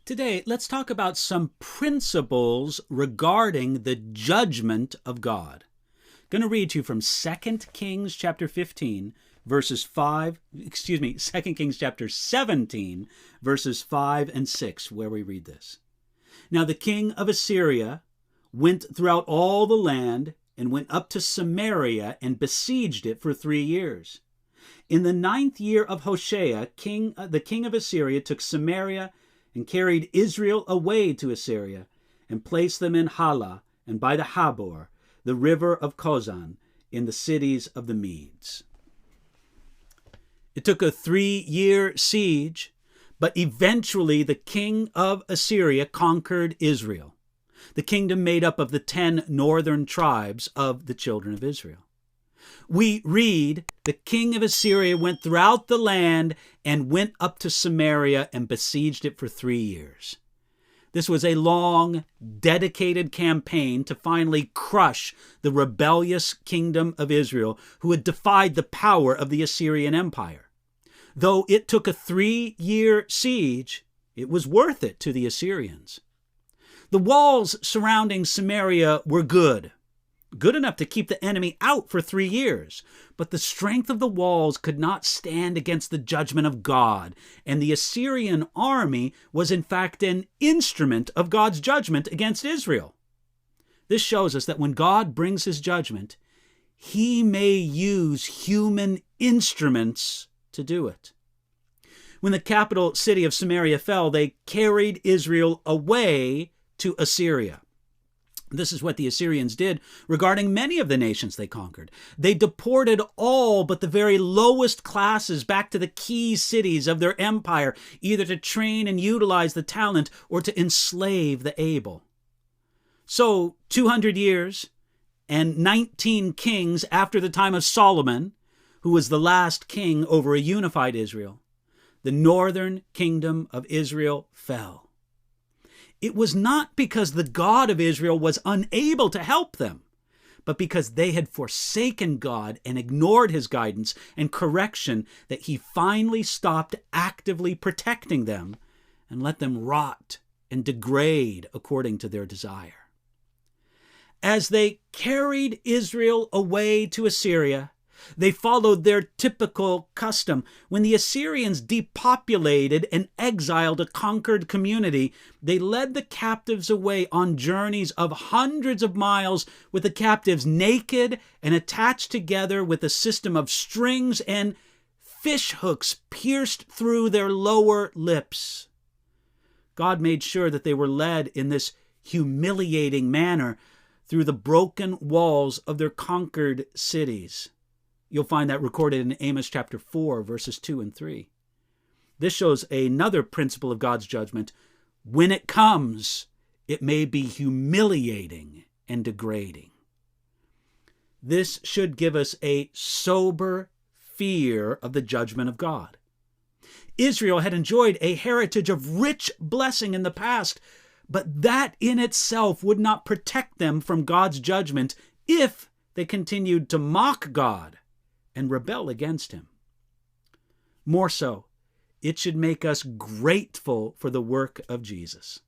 Today, let's talk about some principles regarding the judgment of God. I'm going to read to you from 2 Kings chapter 15, verses 2 Kings chapter 17, verses 5 and 6, where we read this. Now the king of Assyria went throughout all the land and went up to Samaria and besieged it for 3 years. In the 9th year of Hoshea, the king of Assyria took Samaria and carried Israel away to Assyria, and placed them in Hala and by the Habor, the river of Kozan, in the cities of the Medes. It took a 3-year siege, but eventually the king of Assyria conquered Israel, the kingdom made up of the 10 northern tribes of the children of Israel. We read, the king of Assyria went throughout the land and went up to Samaria and besieged it for 3 years. This was a long, dedicated campaign to finally crush the rebellious kingdom of Israel, who had defied the power of the Assyrian Empire. Though it took a 3-year siege, it was worth it to the Assyrians. The walls surrounding Samaria were good enough to keep the enemy out for 3 years. But the strength of the walls could not stand against the judgment of God, and the Assyrian army was in fact an instrument of God's judgment against Israel. This shows us that when God brings his judgment, he may use human instruments to do it. When the capital city of Samaria fell, they carried Israel away to Assyria. This is what the Assyrians did regarding many of the nations they conquered. They deported all but the very lowest classes back to the key cities of their empire, either to train and utilize the talent or to enslave the able. So, 200 years and 19 kings after the time of Solomon, who was the last king over a unified Israel, the northern kingdom of Israel fell. It was not because the God of Israel was unable to help them, but because they had forsaken God and ignored his guidance and correction that he finally stopped actively protecting them and let them rot and degrade according to their desire. As they carried Israel away to Assyria, they followed their typical custom. When the Assyrians depopulated and exiled a conquered community, they led the captives away on journeys of hundreds of miles, with the captives naked and attached together with a system of strings and fish hooks pierced through their lower lips. God made sure that they were led in this humiliating manner through the broken walls of their conquered cities. You'll find that recorded in Amos chapter 4, verses 2 and 3. This shows another principle of God's judgment. When it comes, it may be humiliating and degrading. This should give us a sober fear of the judgment of God. Israel had enjoyed a heritage of rich blessing in the past, but that in itself would not protect them from God's judgment if they continued to mock God and rebel against him. More so, it should make us grateful for the work of Jesus.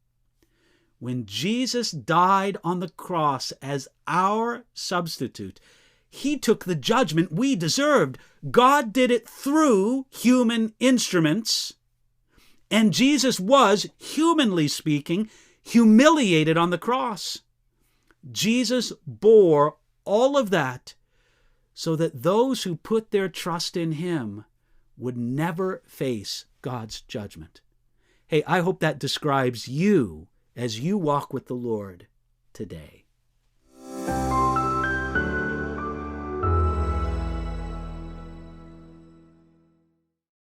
When Jesus died on the cross as our substitute, he took the judgment we deserved. God did it through human instruments, and Jesus was, humanly speaking, humiliated on the cross. Jesus bore all of that so that those who put their trust in him would never face God's judgment. Hey, I hope that describes you as you walk with the Lord today.